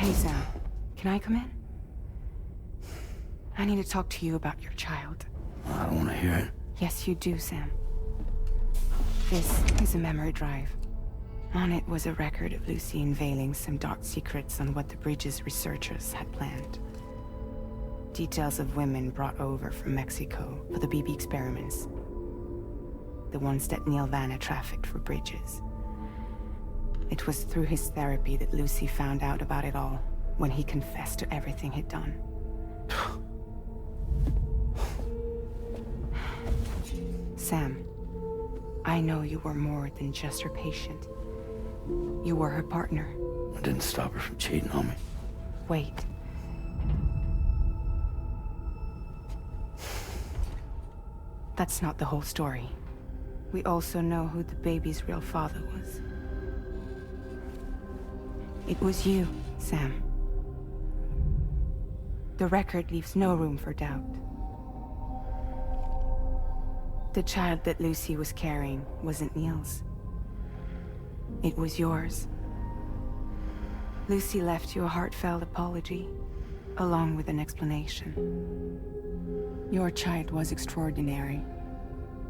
Hey, Sam. Can I come in? I need to talk to you about your child. I don't want to hear it. Yes, you do, Sam. This is a memory drive. On it was a record of Lucy unveiling some dark secrets on what the Bridges researchers had planned. Details of women brought over from Mexico for the BB experiments. The ones that Neil Vanna trafficked for Bridges. It was through his therapy that Lucy found out about it all, when he confessed to everything he'd done. Sam, I know you were more than just her patient. You were her partner. I didn't stop her from cheating on me. Wait. That's not the whole story. We also know who the baby's real father was. It was you, Sam. The record leaves no room for doubt. The child that Lucy was carrying wasn't Neil's. It was yours. Lucy left you a heartfelt apology, along with an explanation. Your child was extraordinary.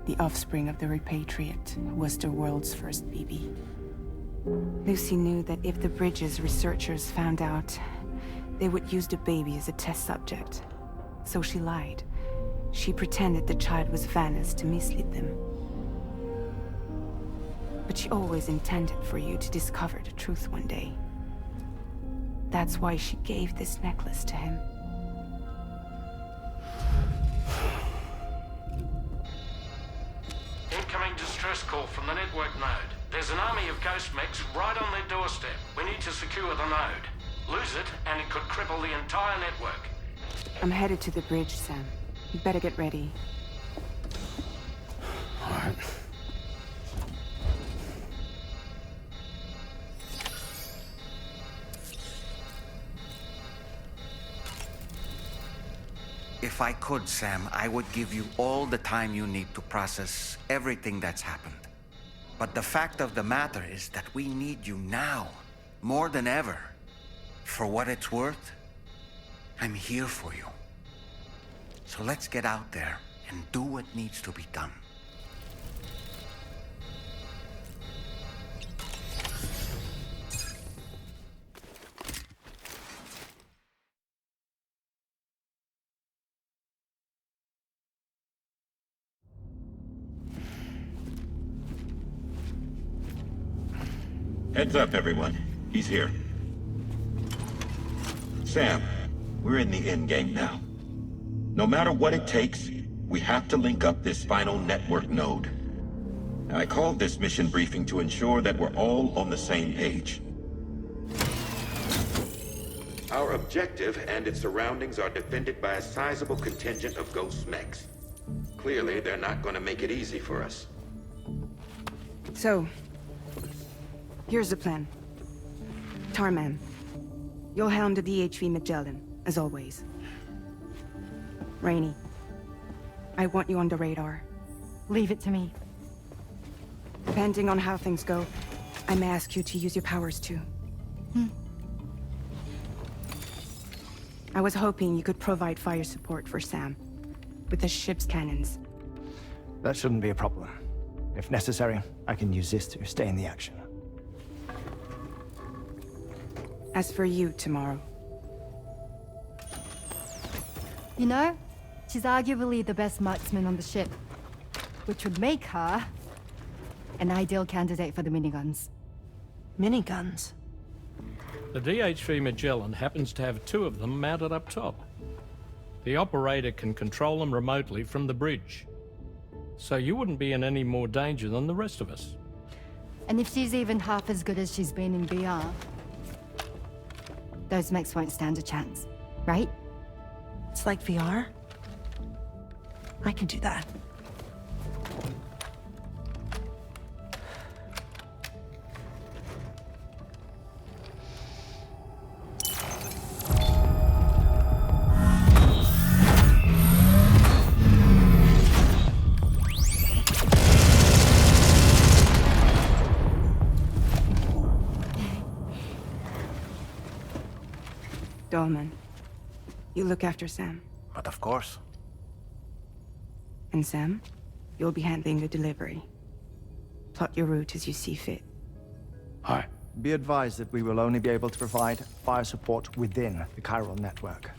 The offspring of the repatriate who was the world's first BB. Lucy knew that if the Bridges researchers found out, they would use the baby as a test subject. So she lied. She pretended the child was Vanna's to mislead them. But she always intended for you to discover the truth one day. That's why she gave this necklace to him. Incoming distress call from the network node. There's an army of ghost mechs right on their doorstep. We need to secure the node. Lose it, and it could cripple the entire network. I'm headed to the bridge, Sam. You better get ready. All right. If I could, Sam, I would give you all the time you need to process everything that's happened. But the fact of the matter is that we need you now, more than ever. For what it's worth, I'm here for you. So let's get out there and do what needs to be done. Heads up, everyone. He's here. Sam, we're in the endgame now. No matter what it takes, we have to link up this final network node. Now, I called this mission briefing to ensure that we're all on the same page. Our objective and its surroundings are defended by a sizable contingent of ghost mechs. Clearly, they're not going to make it easy for us. So, here's the plan. Tarman, you'll helm the DHV Magellan, as always. Rainey, I want you on the radar. Leave it to me. Depending on how things go, I may ask you to use your powers too. I was hoping you could provide fire support for Sam, with the ship's cannons. That shouldn't be a problem. If necessary, I can use this to stay in the action. As for you, tomorrow. You know, she's arguably the best marksman on the ship, which would make her an ideal candidate for the miniguns. Miniguns? The DHV Magellan happens to have 2 of them mounted up top. The operator can control them remotely from the bridge. So you wouldn't be in any more danger than the rest of us. And if she's even half as good as she's been in VR, those mechs won't stand a chance, right? It's like VR? I can do that. Dolman, you look after Sam. But of course. And Sam, you'll be handling the delivery. Plot your route as you see fit. All right. Be advised that we will only be able to provide fire support within the chiral network.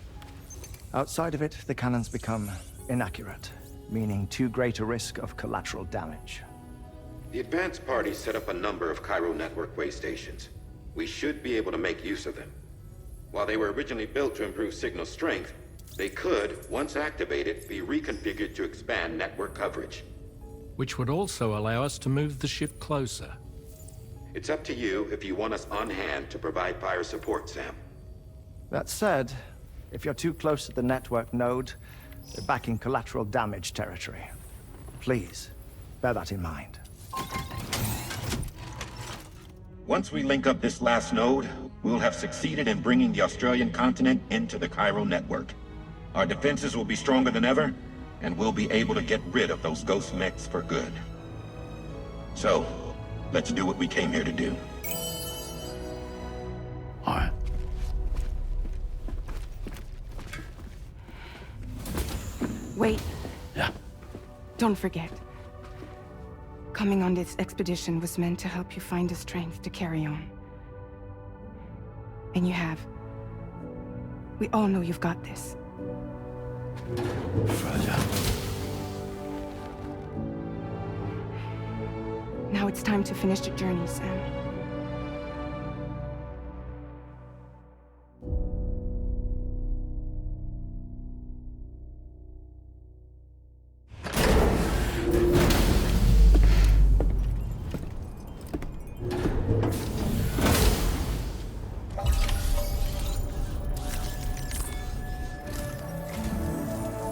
Outside of it, the cannons become inaccurate, meaning too great a risk of collateral damage. The advanced party set up a number of Cairo network way stations. We should be able to make use of them. While they were originally built to improve signal strength, they could, once activated, be reconfigured to expand network coverage. Which would also allow us to move the ship closer. It's up to you if you want us on hand to provide fire support, Sam. That said, if you're too close to the network node, you're back in collateral damage territory. Please, bear that in mind. Once we link up this last node, we'll have succeeded in bringing the Australian continent into the Cairo network. Our defenses will be stronger than ever, and we'll be able to get rid of those ghost mechs for good. So, let's do what we came here to do. All right. Wait, Yeah. don't forget. Coming on this expedition was meant to help you find the strength to carry on. And you have. We all know you've got this. Fragile. Now it's time to finish the journey, Sam.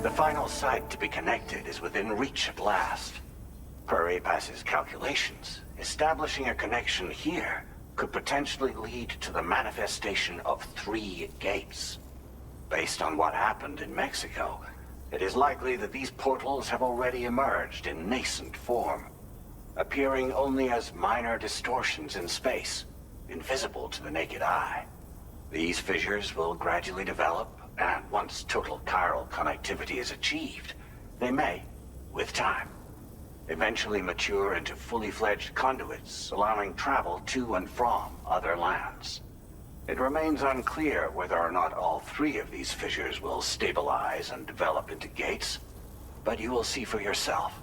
The final site to be connected is within reach at last. Per APAS's calculations, establishing a connection here could potentially lead to the manifestation of 3 gates. Based on what happened in Mexico, it is likely that these portals have already emerged in nascent form, appearing only as minor distortions in space, invisible to the naked eye. These fissures will gradually develop, and once total chiral connectivity is achieved, they may, with time, eventually mature into fully fledged conduits, allowing travel to and from other lands. It remains unclear whether or not all 3 of these fissures will stabilize and develop into gates, but you will see for yourself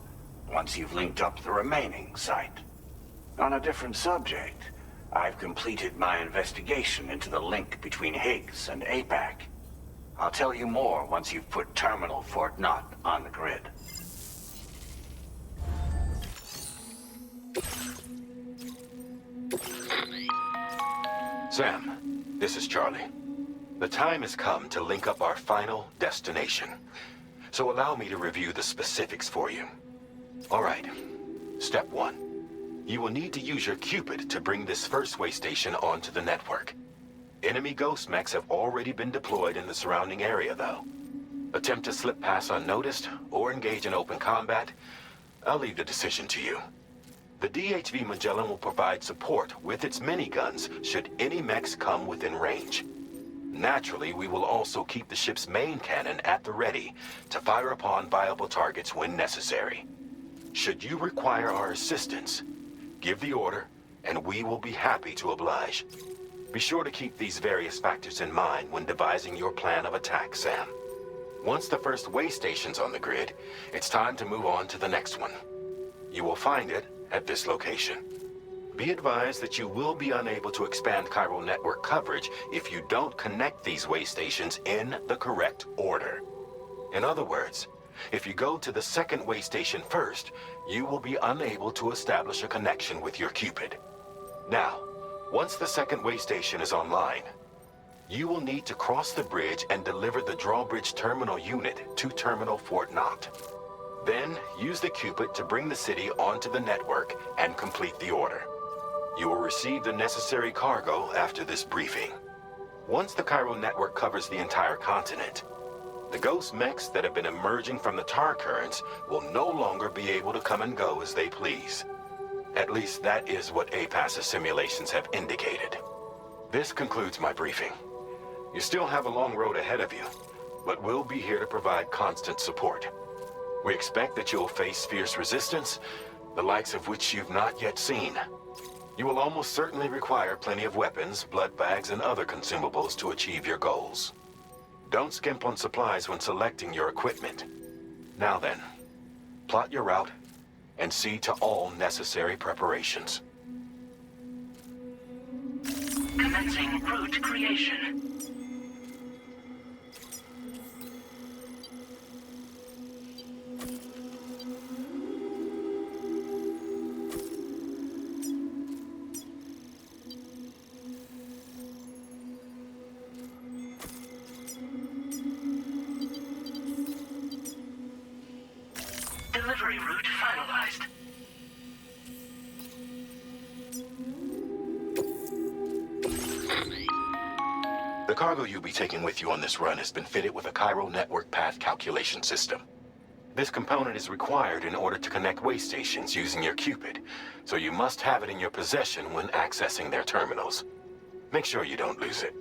once you've linked up the remaining site. On a different subject, I've completed my investigation into the link between Higgs and APAC. I'll tell you more once you've put Terminal Fort Knott on the grid. Sam, this is Charlie. The time has come to link up our final destination. So allow me to review the specifics for you. All right. Step 1. You will need to use your Cupid to bring this first way station onto the network. Enemy ghost mechs have already been deployed in the surrounding area, though. Attempt to slip past unnoticed or engage in open combat, I'll leave the decision to you. The DHV Magellan will provide support with its miniguns should any mechs come within range. Naturally, we will also keep the ship's main cannon at the ready to fire upon viable targets when necessary. Should you require our assistance, give the order, and we will be happy to oblige. Be sure to keep these various factors in mind when devising your plan of attack, Sam. Once the first way station's on the grid, it's time to move on to the next one. You will find it at this location. Be advised that you will be unable to expand chiral network coverage if you don't connect these way stations in the correct order. In other words, if you go to the second way station first, you will be unable to establish a connection with your Cupid. Now, once the second way station is online, you will need to cross the bridge and deliver the drawbridge terminal unit to Terminal Fort Knott. Then, use the Cupid to bring the city onto the network and complete the order. You will receive the necessary cargo after this briefing. Once the chiral network covers the entire continent, the ghost mechs that have been emerging from the tar currents will no longer be able to come and go as they please. At least that is what APAS's simulations have indicated. This concludes my briefing. You still have a long road ahead of you, but we'll be here to provide constant support. We expect that you'll face fierce resistance, the likes of which you've not yet seen. You will almost certainly require plenty of weapons, blood bags, and other consumables to achieve your goals. Don't skimp on supplies when selecting your equipment. Now then, plot your route and see to all necessary preparations. Commencing route creation. Delivery route finalized. The cargo you'll be taking with you on this run has been fitted with a chiral network path calculation system. This component is required in order to connect way stations using your Cupid, so you must have it in your possession when accessing their terminals. Make sure you don't lose it.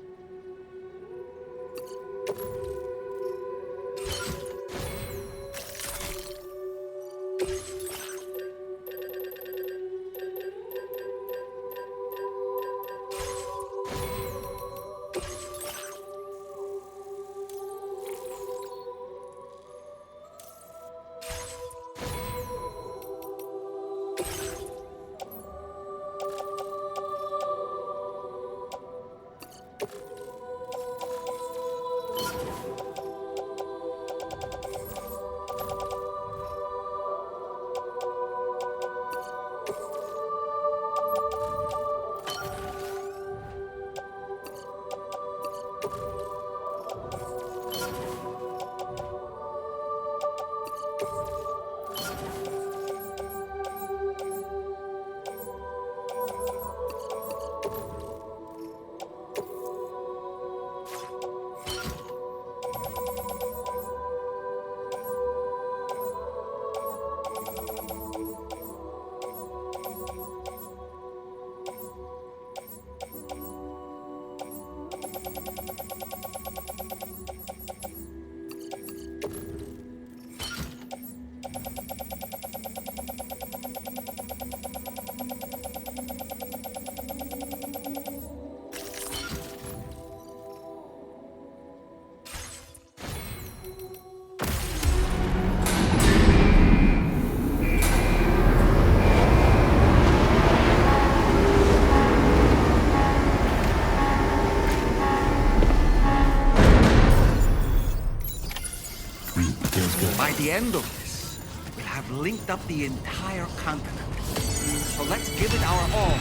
By the end of this, we'll have linked up the entire continent. So let's give it our all.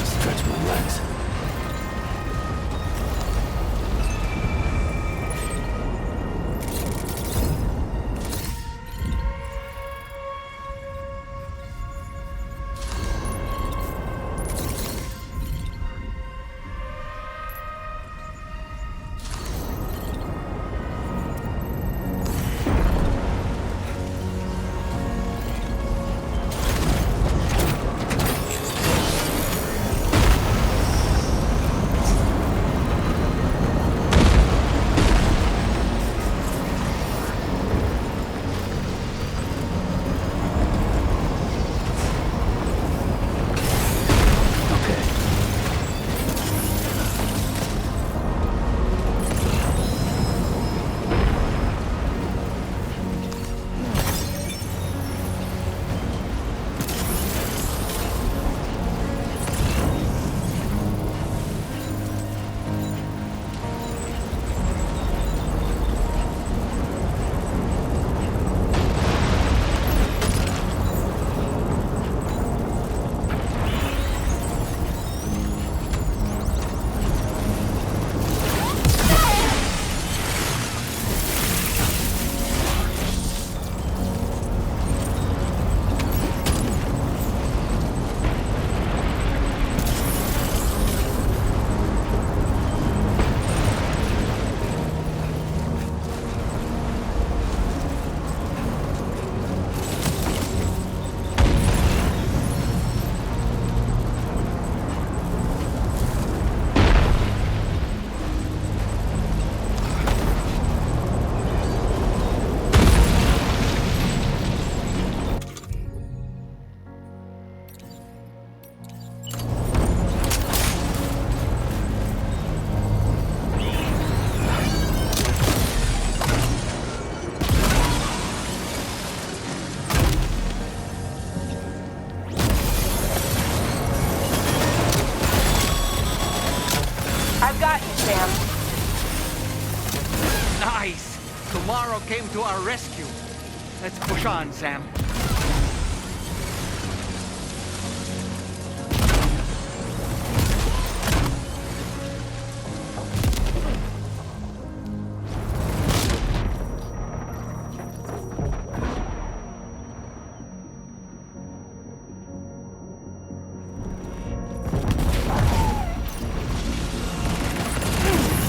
Stretch my legs. Sam. Nice! Tomorrow came to our rescue. Let's push on, Sam.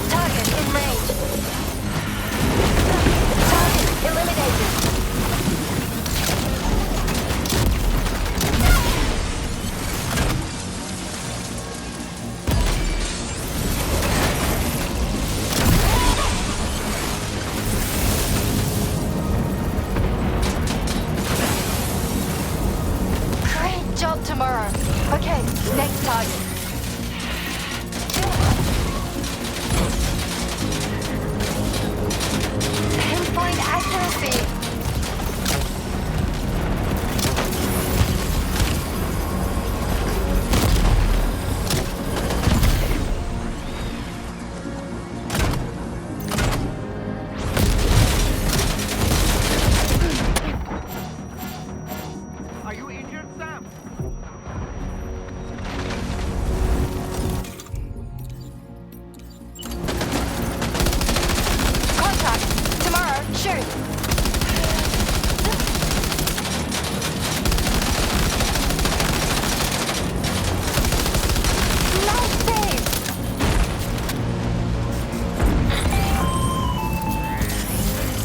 Target in range. Target eliminated. Great job tomorrow. Okay, next target. Pinpoint accuracy. Are you injured, Sam? Contact. Tomorrow, shoot. Nice save.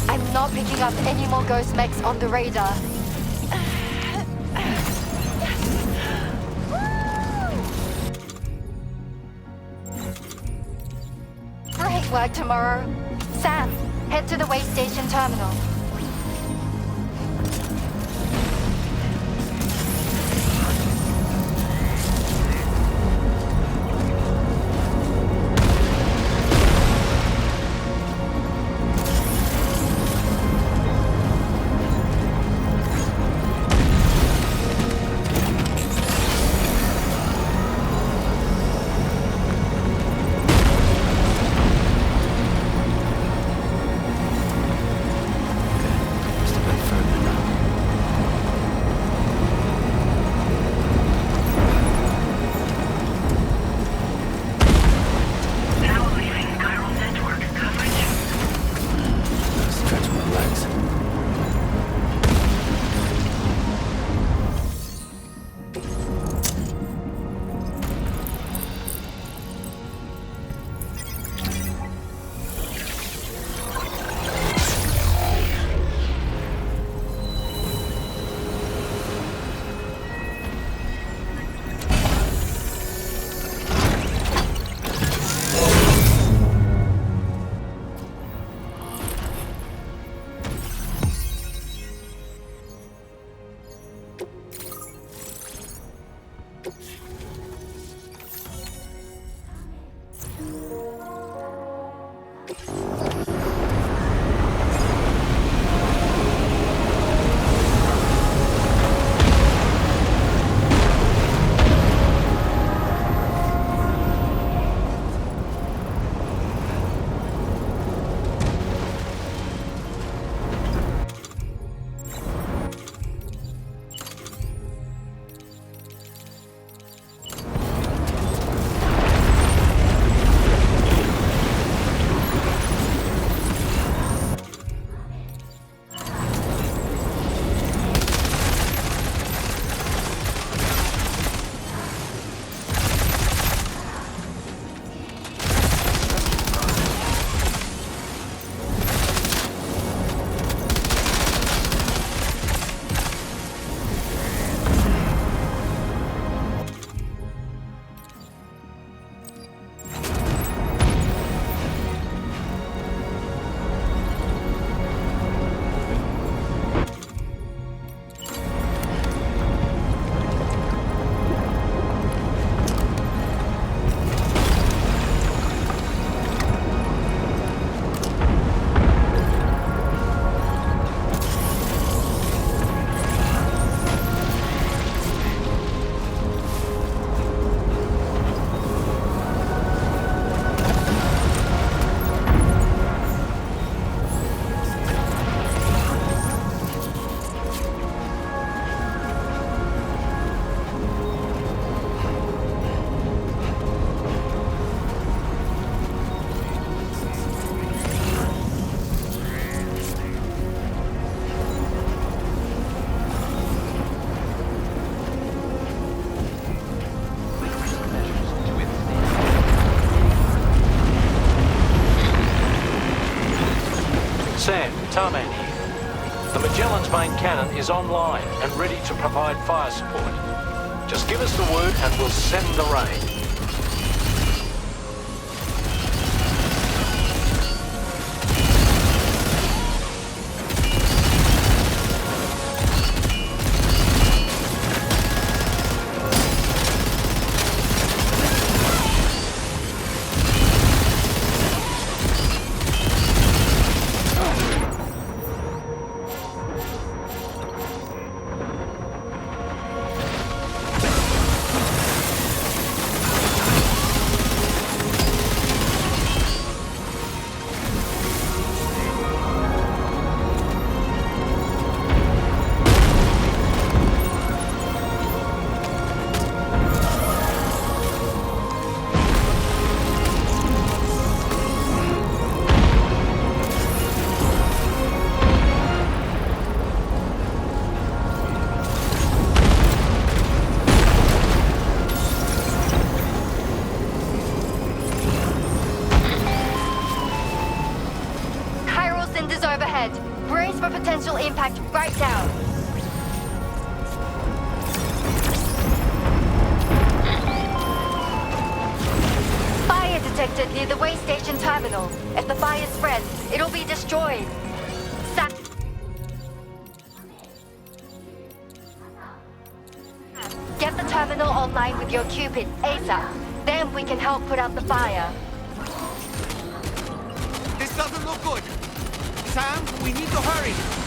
I'm not picking up any more ghost mechs on the radar. Great work tomorrow. Sam, head to the way station terminal. Just a bit further now. Now leaving chiral network coverage. Stretch my legs. Tarman here. The Magellan's main cannon is online and ready to provide fire support. Just give us the word and we'll send the rain. Overhead. Brace for potential impact right down. Fire detected near the way station terminal. If the fire spreads, it'll be destroyed. Get the terminal online with your Cupid ASAP. Then we can help put out the fire. This doesn't look good. Sam, we need to hurry!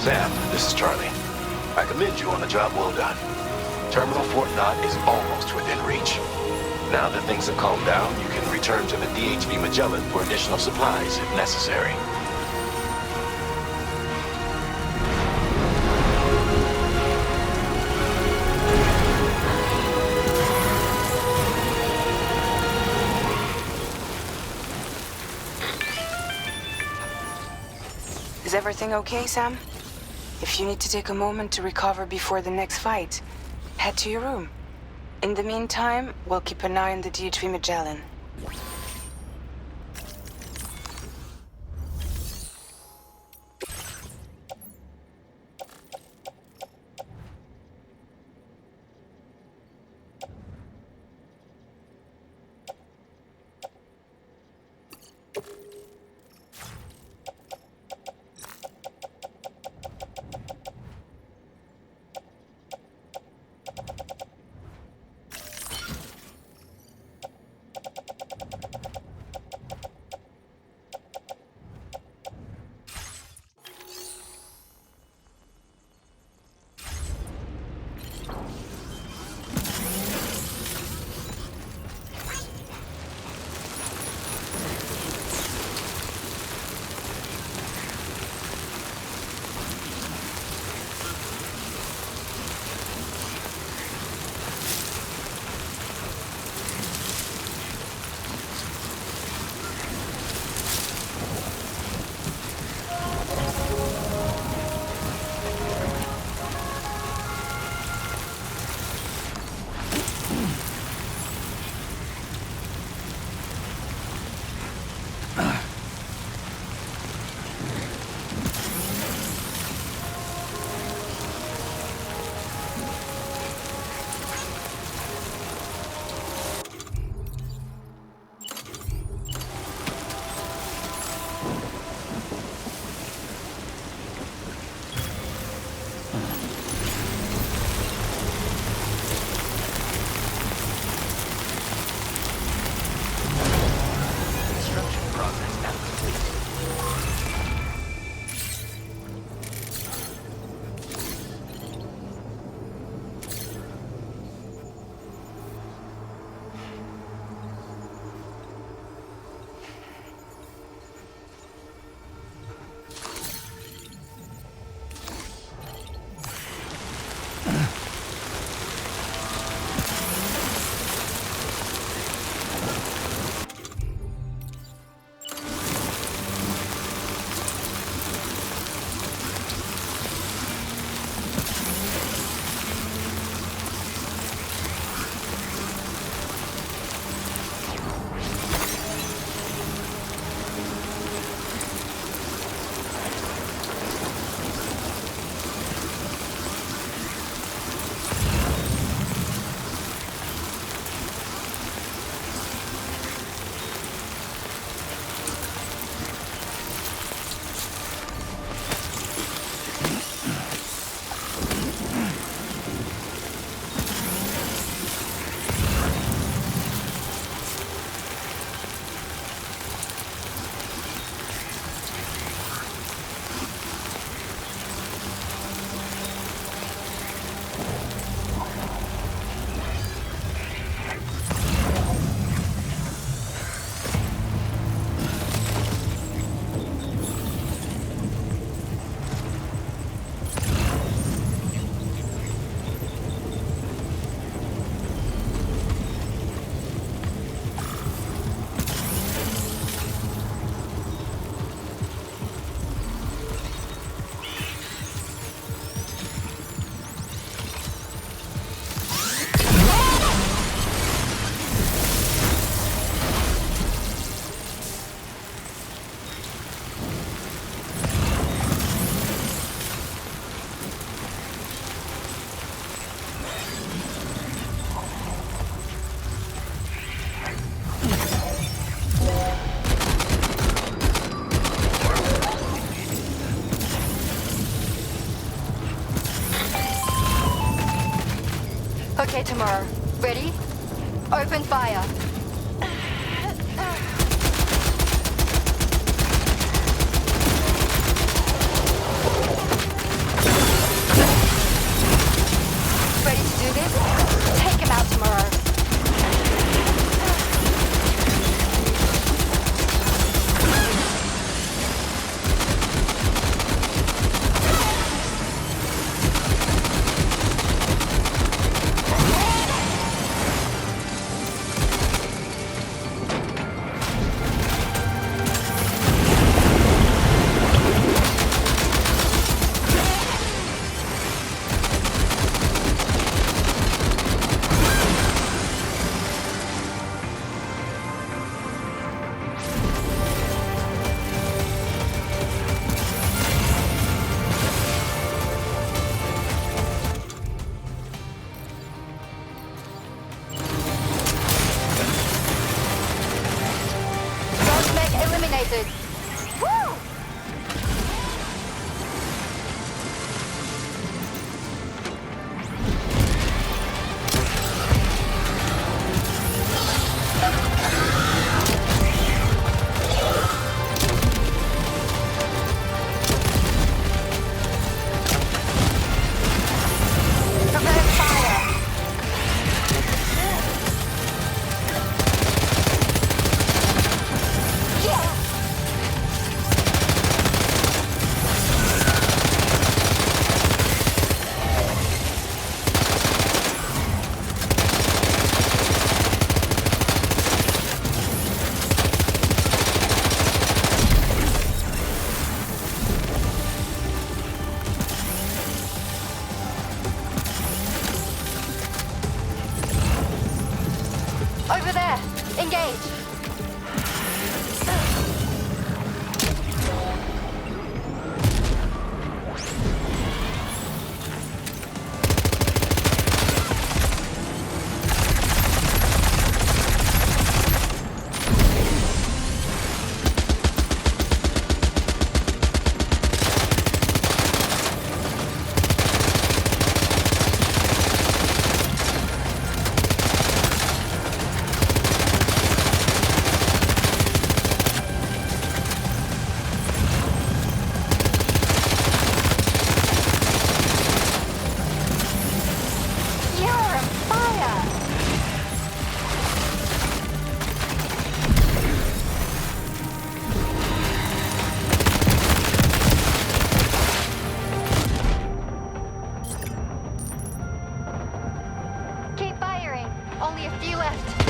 Sam, this is Charlie. I commend you on a job well done. Terminal Fort Knott is almost within reach. Now that things have calmed down, you can return to the DHV Magellan for additional supplies if necessary. Is everything okay, Sam? If you need to take a moment to recover before the next fight, head to your room. In the meantime, we'll keep an eye on the DHV Magellan. Okay, Tomorrow. Ready? Open fire. activated. Woo! Over there! Engage! Keep firing. Only a few left.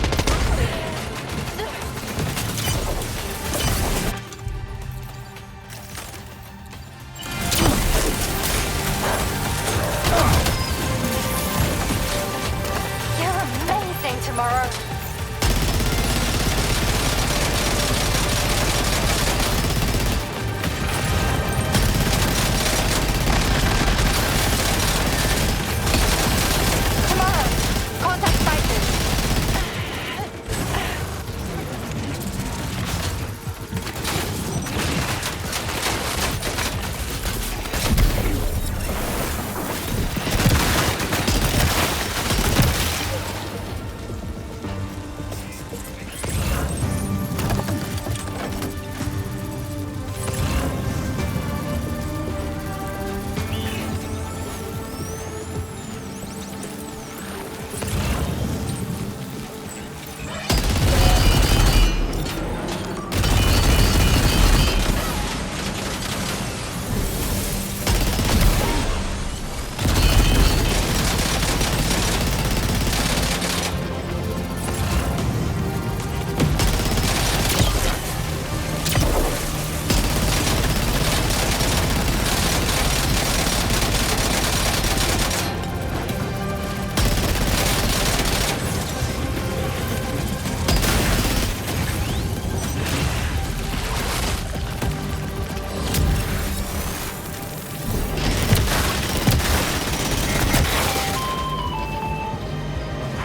You're amazing, Tomorrow. Tomorrow, contact fighters.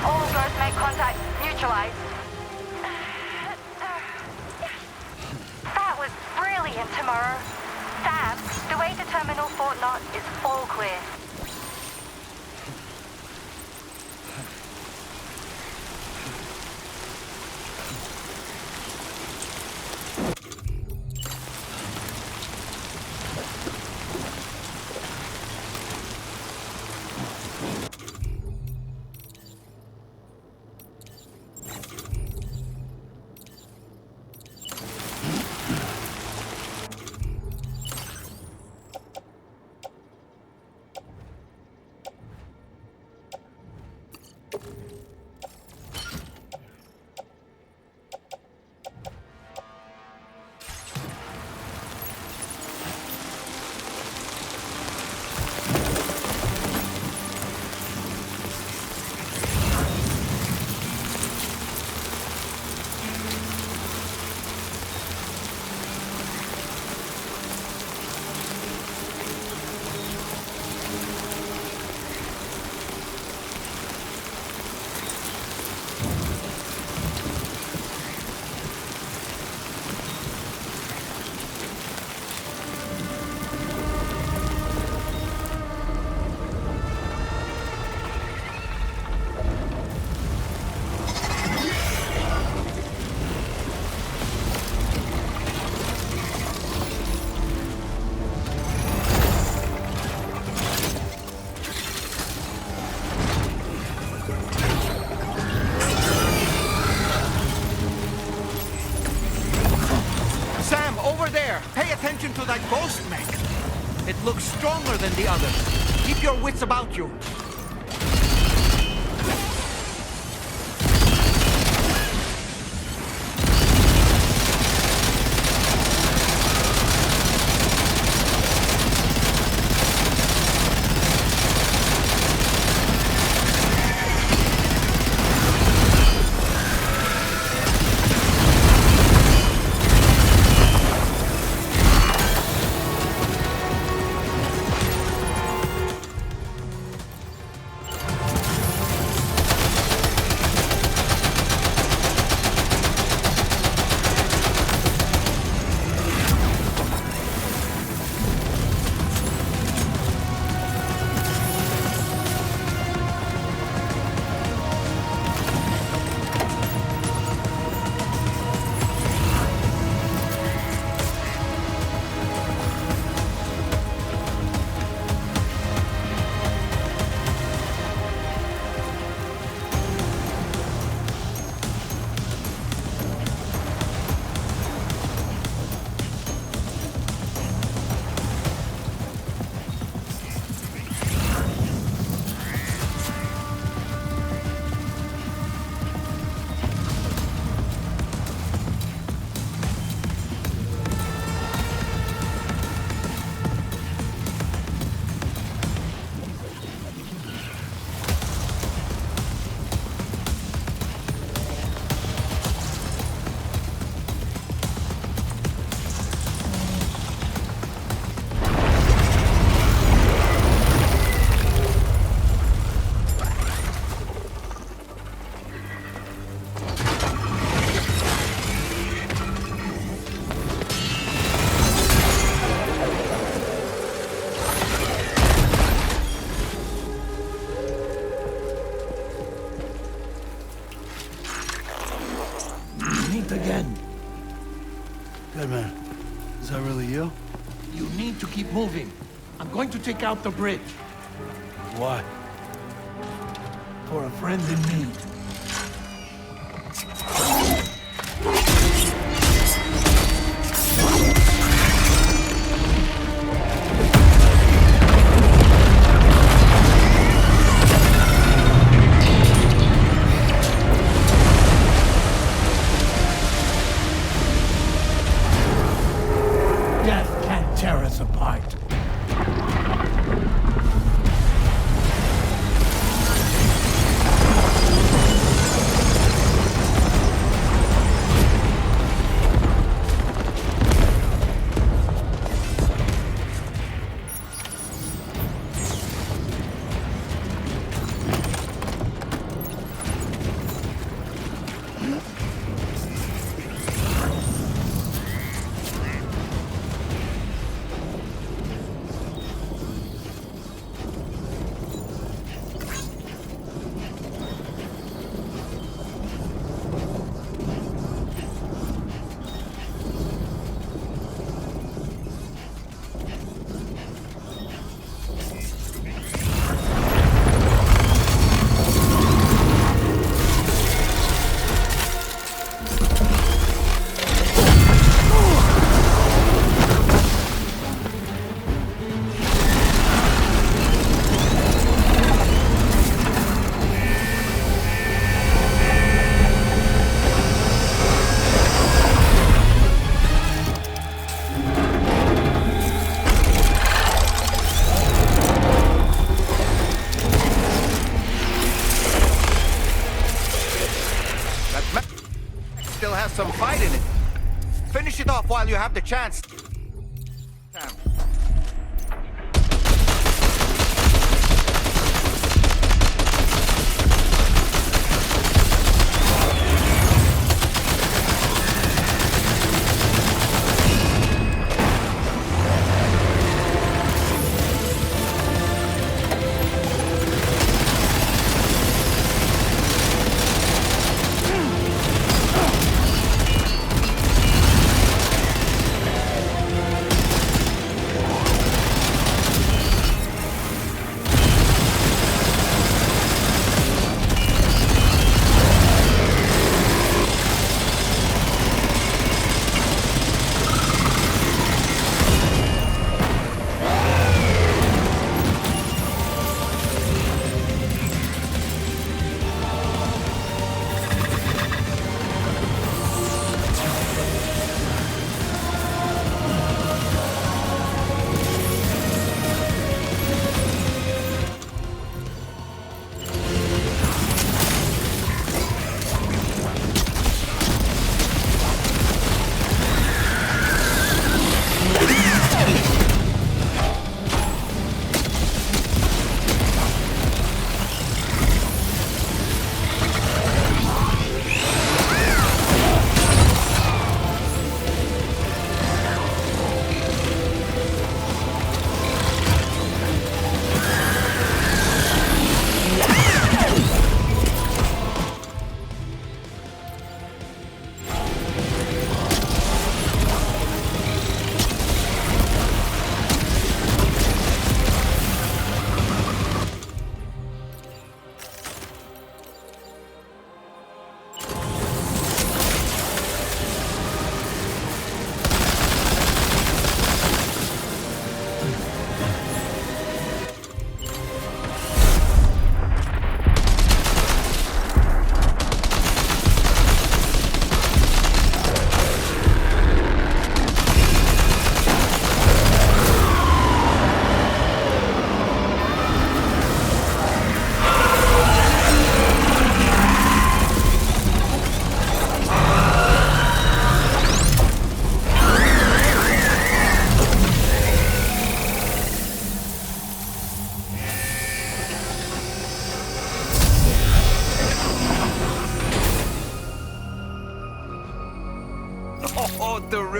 All Ghost make contact. Neutralize. That was brilliant, Tomorrow. Sam, the way to Terminal Fort Knott is all clear. Over there! Pay attention to that ghost mech! It looks stronger than the others. Keep your wits about you. Again. Deadman, is that really you? You need to keep moving. I'm going to take out the bridge. Why? For a friend in need. Tear us apart. Still has some fight in it. Finish it off while you have the chance. Sam.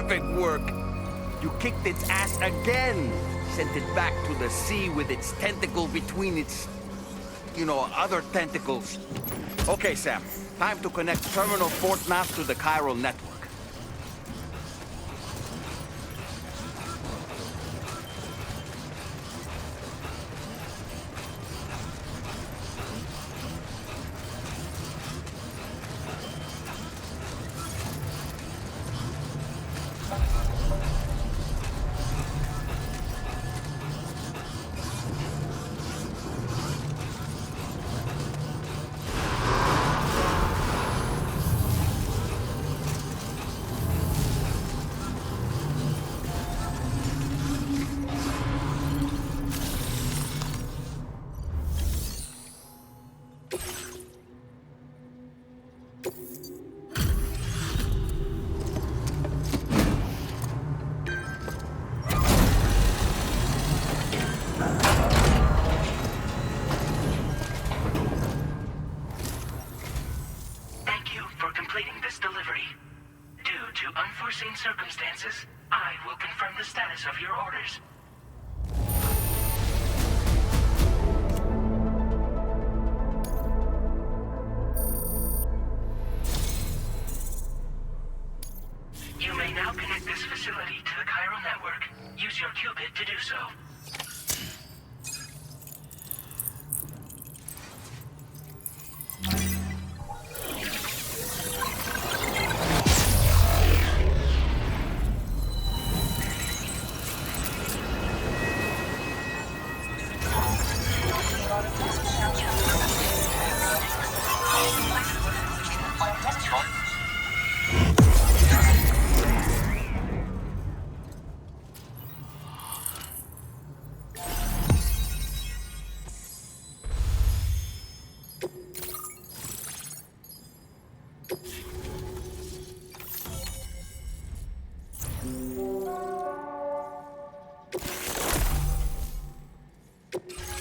Perfect work! You kicked its ass again! Sent it back to the sea with its tentacle between its... you know, other tentacles. Okay, Sam. Time to connect Terminal Fort Knox to the chiral network. Unforeseen circumstances, I will confirm the status of your orders. You may now connect this facility to the chiral network. Use your qubit to do so.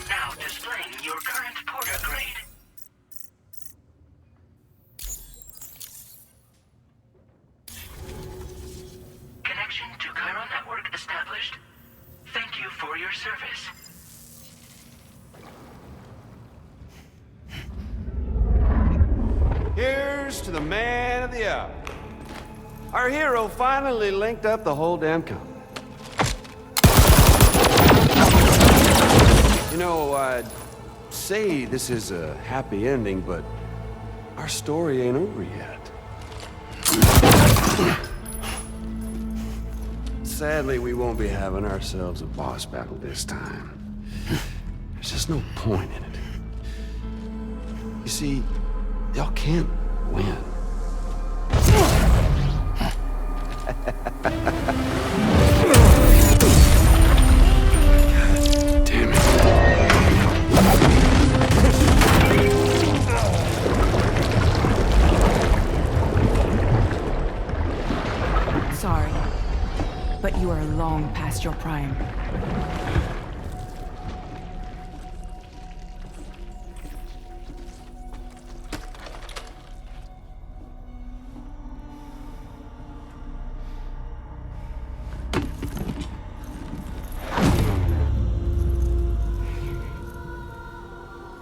Now displaying your current Porter grade. Connection to chiral network established. Thank you for your service. Here's to the man of the hour. Our hero finally linked up the whole damn company. You know, I'd say this is a happy ending, but our story ain't over yet. Sadly, we won't be having ourselves a boss battle this time. There's just no point in it. You see, y'all can't win. Damn it. Sorry, but you are long past your prime.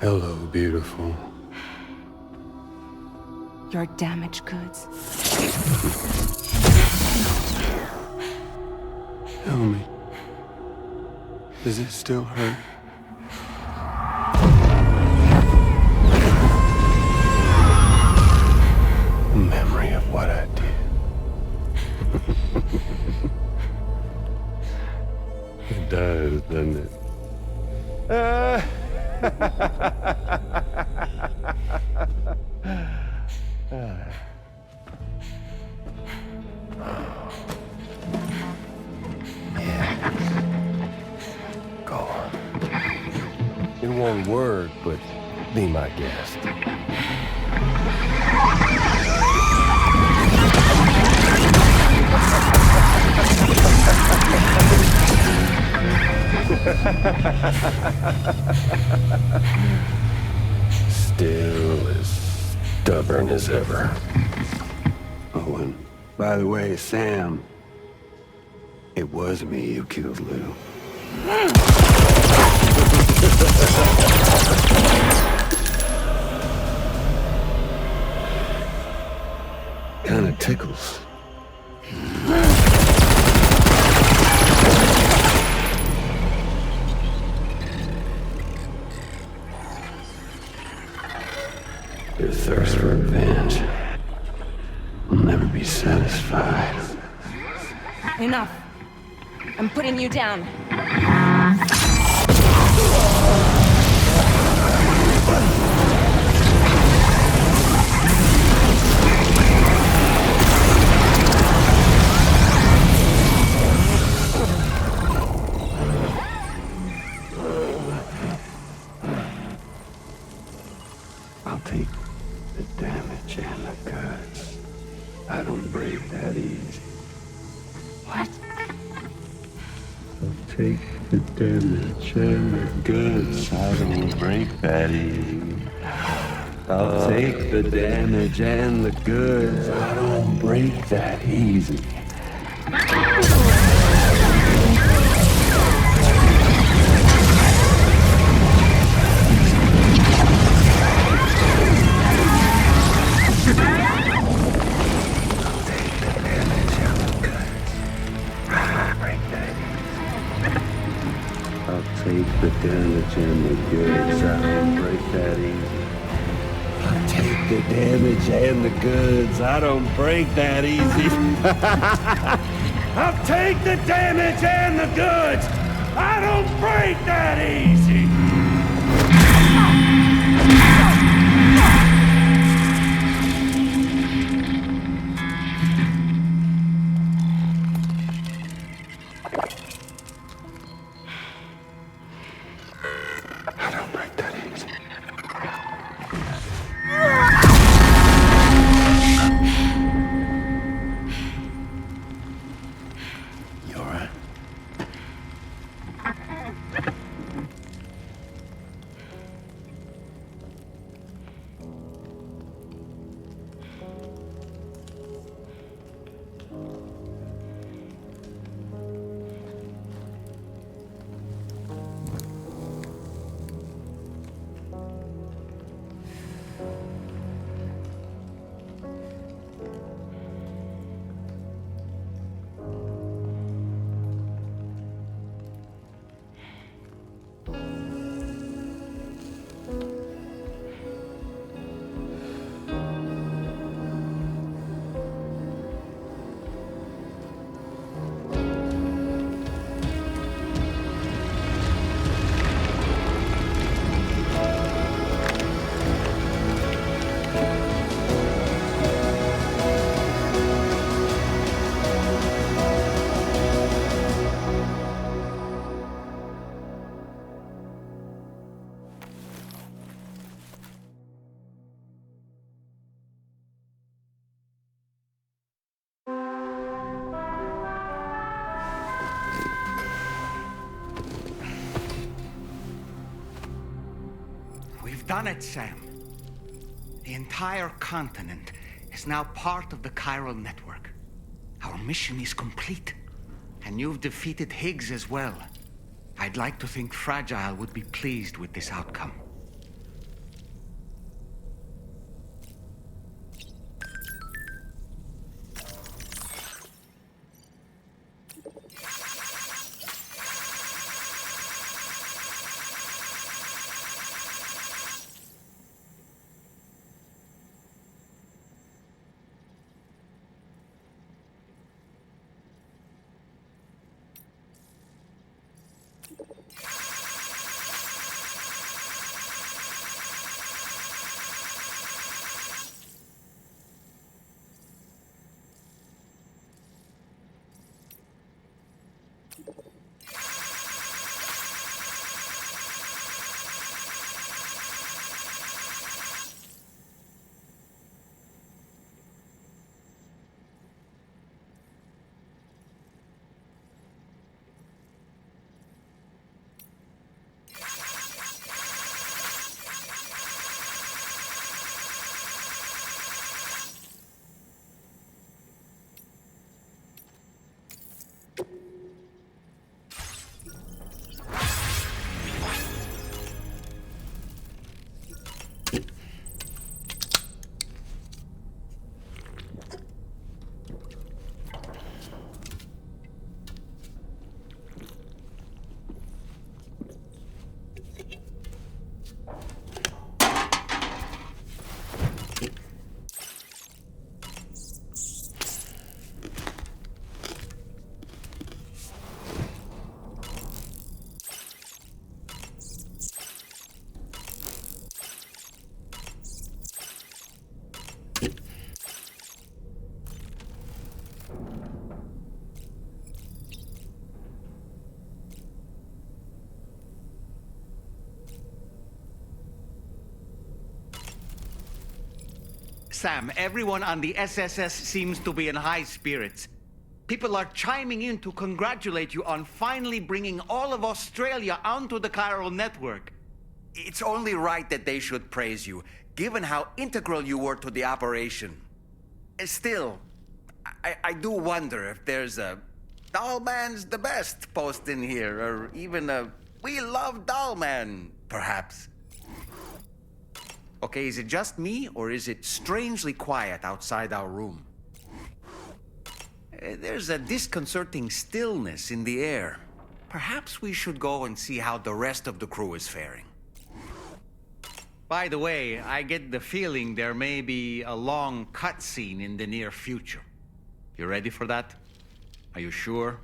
Hello, beautiful. Your damaged goods. Tell me, does it still hurt? Memory of what I did. It does, doesn't it? Go on. In one word, but be my guest. Still as stubborn as ever. Oh, and by the way, Sam, It was me who killed Lou. Kinda tickles. Your thirst for revenge will never be satisfied. Enough. I'm putting you down. I'll take the damage and the goods. I don't break that easy. What? I'll take the damage and the goods. I don't break that easy. I'll take the damage and the goods. I don't break that easy. Take the damage and the goods. I don't break that easy. I'll take the damage and the goods. I don't break that easy. I'll take the damage and the goods. I don't break that easy. Done it, Sam. The entire continent is now part of the Chiral Network. Our mission is complete. And you've defeated Higgs as well. I'd like to think Fragile would be pleased with this outcome. Sam, everyone on the SSS seems to be in high spirits. People are chiming in to congratulate you on finally bringing all of Australia onto the chiral network. It's only right that they should praise you, given how integral you were to the operation. Still, I do wonder if there's a Dollman's the best post in here, or even a We Love Dollman, perhaps. Okay, is it just me, or is it strangely quiet outside our room? There's a disconcerting stillness in the air. Perhaps we should go and see how the rest of the crew is faring. By the way, I get the feeling there may be a long cutscene in the near future. You ready for that? Are you sure?